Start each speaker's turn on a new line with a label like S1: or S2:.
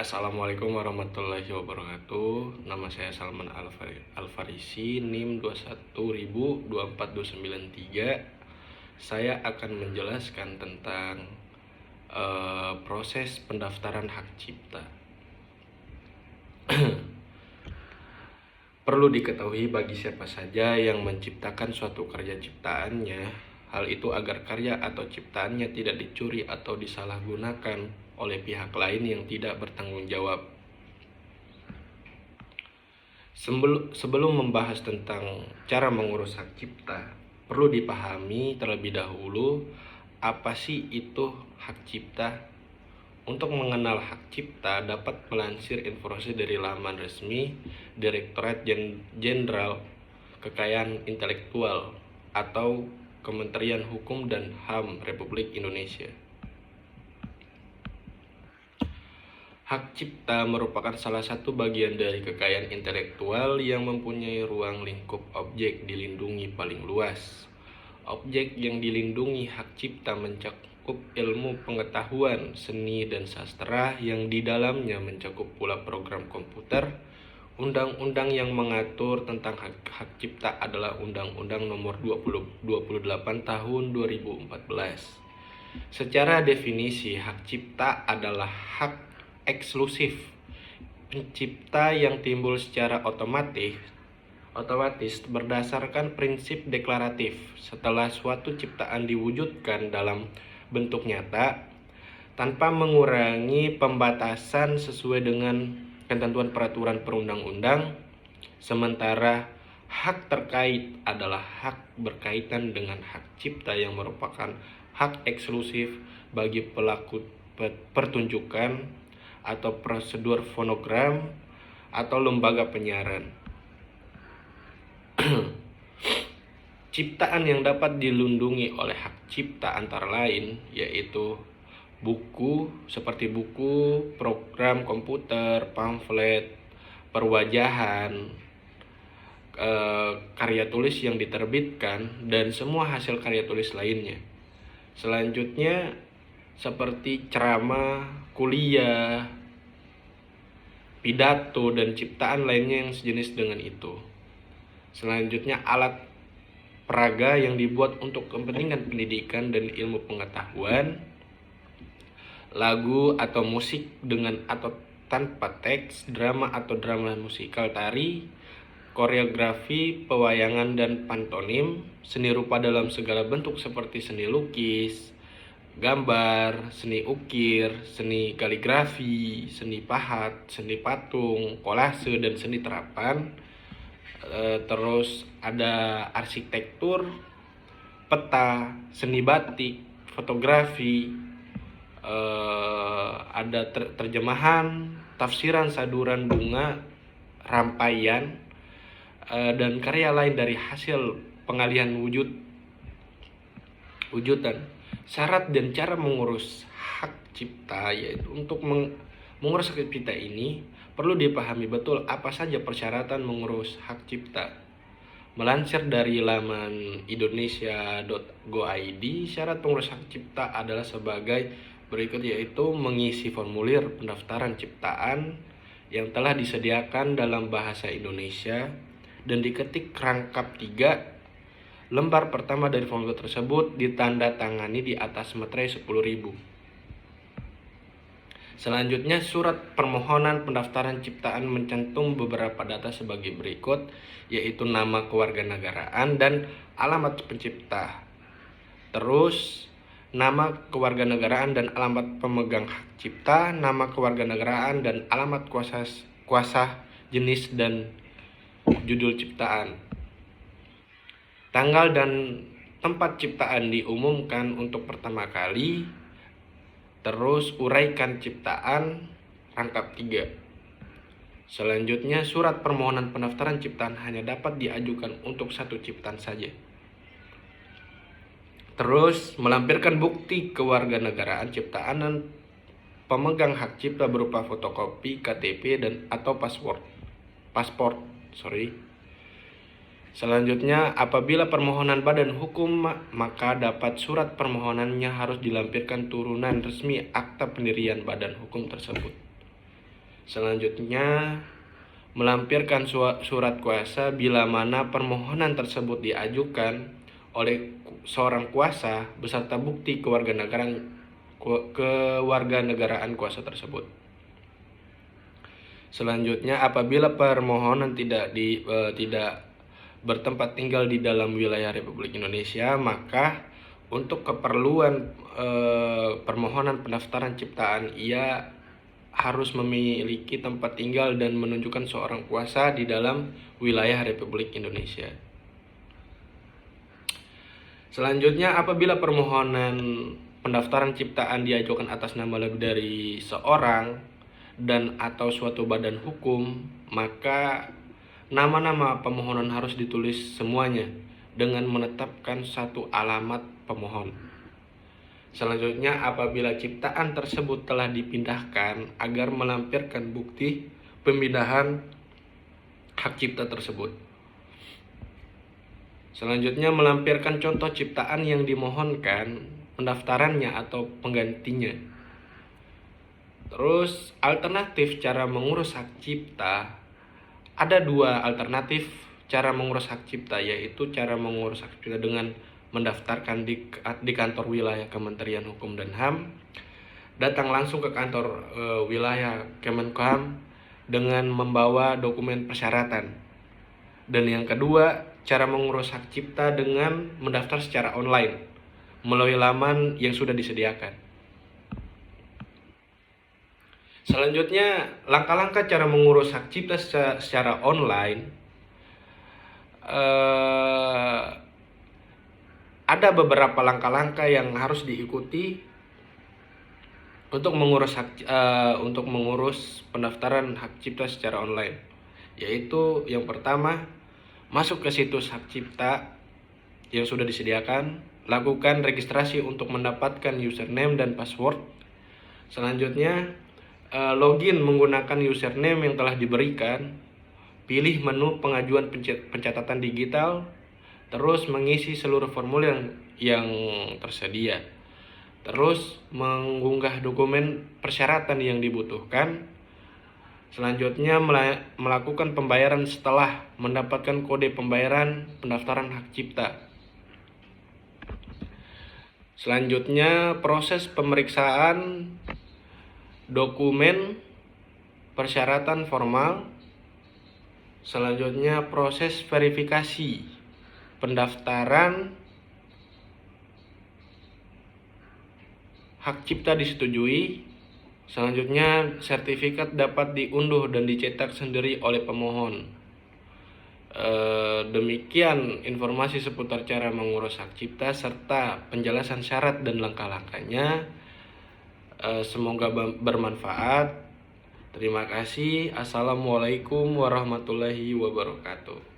S1: Assalamualaikum warahmatullahi wabarakatuh. Nama saya Salman Alfarisi, NIM 21000 24293. Saya akan menjelaskan tentang proses pendaftaran hak cipta. Perlu diketahui bagi siapa saja yang menciptakan suatu karya ciptaannya, hal itu agar karya atau ciptaannya tidak dicuri atau disalahgunakan oleh pihak lain yang tidak bertanggung jawab. Sebelum membahas tentang cara mengurus hak cipta, perlu dipahami terlebih dahulu apa sih itu hak cipta. Untuk mengenal hak cipta dapat melansir informasi dari laman resmi Direktorat Jenderal Kekayaan Intelektual atau Kementerian Hukum dan HAM Republik Indonesia. Hak cipta merupakan salah satu bagian dari kekayaan intelektual yang mempunyai ruang lingkup objek dilindungi paling luas. Objek yang dilindungi hak cipta mencakup ilmu pengetahuan, seni, dan sastra yang di dalamnya mencakup pula program komputer. Undang-undang yang mengatur tentang hak cipta adalah Undang-Undang Nomor 28 Tahun 2014. Secara definisi, hak cipta adalah hak eksklusif pencipta yang timbul secara otomatis berdasarkan prinsip deklaratif setelah suatu ciptaan diwujudkan dalam bentuk nyata tanpa mengurangi pembatasan sesuai dengan ketentuan peraturan perundang-undang. Sementara hak terkait adalah hak berkaitan dengan hak cipta yang merupakan hak eksklusif bagi pelaku pertunjukan atau prosedur fonogram atau lembaga penyiaran. Ciptaan yang dapat dilindungi oleh hak cipta antara lain yaitu buku, seperti buku, program komputer, pamflet, perwajahan, karya tulis yang diterbitkan, dan semua hasil karya tulis lainnya. Selanjutnya seperti ceramah, kuliah, pidato, dan ciptaan lainnya yang sejenis dengan itu. Selanjutnya alat peraga yang dibuat untuk kepentingan pendidikan dan ilmu pengetahuan, lagu atau musik dengan atau tanpa teks, drama atau drama musikal, tari, koreografi, pewayangan, dan pantomim, seni rupa dalam segala bentuk seperti seni lukis, gambar, seni ukir, seni kaligrafi, seni pahat, seni patung, kolase, dan seni terapan. Terus ada arsitektur, peta, seni batik, fotografi, ada terjemahan, tafsiran, saduran bunga, rampaian, dan karya lain dari hasil pengalihan wujudan. Syarat dan cara mengurus hak cipta, yaitu untuk mengurus hak cipta ini perlu dipahami betul apa saja persyaratan mengurus hak cipta. Melansir dari laman indonesia.go.id, syarat pengurus hak cipta adalah sebagai berikut, yaitu mengisi formulir pendaftaran ciptaan yang telah disediakan dalam bahasa Indonesia dan diketik rangkap 3. Lembar pertama dari formulir tersebut ditandatangani di atas materai 10.000. Selanjutnya, surat permohonan pendaftaran ciptaan mencantum beberapa data sebagai berikut, yaitu nama kewarganegaraan dan alamat pencipta. Terus, nama kewarganegaraan dan alamat pemegang hak cipta, nama kewarganegaraan dan alamat kuasa jenis dan judul ciptaan. Tanggal dan tempat ciptaan diumumkan untuk pertama kali. Terus uraikan ciptaan rangkap 3. Selanjutnya, surat permohonan pendaftaran ciptaan hanya dapat diajukan untuk satu ciptaan saja. Terus melampirkan bukti kewarganegaraan ciptaan dan pemegang hak cipta berupa fotokopi KTP dan atau paspor. Selanjutnya, apabila permohonan badan hukum, maka dapat surat permohonannya harus dilampirkan turunan resmi akta pendirian badan hukum tersebut. Selanjutnya, melampirkan surat kuasa bila mana permohonan tersebut diajukan oleh seorang kuasa beserta bukti kewarganegaraan kuasa tersebut. Selanjutnya, apabila permohonan tidak bertempat tinggal di dalam wilayah Republik Indonesia, maka untuk keperluan permohonan pendaftaran ciptaan ia harus memiliki tempat tinggal dan menunjukkan seorang kuasa di dalam wilayah Republik Indonesia. Selanjutnya, apabila permohonan pendaftaran ciptaan diajukan atas nama lebih dari seorang dan atau suatu badan hukum, maka nama-nama pemohonan harus ditulis semuanya dengan menetapkan satu alamat pemohon. Selanjutnya, apabila ciptaan tersebut telah dipindahkan agar melampirkan bukti pemindahan hak cipta tersebut. Selanjutnya, melampirkan contoh ciptaan yang dimohonkan pendaftarannya atau penggantinya. Terus, alternatif cara mengurus hak cipta. Ada dua alternatif cara mengurus hak cipta, yaitu cara mengurus hak cipta dengan mendaftarkan di kantor wilayah Kementerian Hukum dan HAM, datang langsung ke kantor wilayah Kemenkumham dengan membawa dokumen persyaratan. Dan yang kedua, cara mengurus hak cipta dengan mendaftar secara online melalui laman yang sudah disediakan. Selanjutnya, langkah-langkah cara mengurus hak cipta secara online. Ada beberapa langkah-langkah yang harus diikuti untuk mengurus pendaftaran hak cipta secara online, yaitu yang pertama, masuk ke situs hak cipta yang sudah disediakan, lakukan registrasi untuk mendapatkan username dan password. Selanjutnya, login menggunakan username yang telah diberikan, pilih menu pengajuan pencatatan digital, terus mengisi seluruh formulir yang tersedia. Terus mengunggah dokumen persyaratan yang dibutuhkan. Selanjutnya, melakukan pembayaran setelah mendapatkan kode pembayaran pendaftaran hak cipta. Selanjutnya, proses pemeriksaan dokumen persyaratan formal. Selanjutnya, proses verifikasi pendaftaran hak cipta disetujui. Selanjutnya, sertifikat dapat diunduh dan dicetak sendiri oleh pemohon. Demikian informasi seputar cara mengurus hak cipta serta penjelasan syarat dan langkah-langkahnya. Semoga bermanfaat. Terima kasih. Assalamualaikum warahmatullahi wabarakatuh.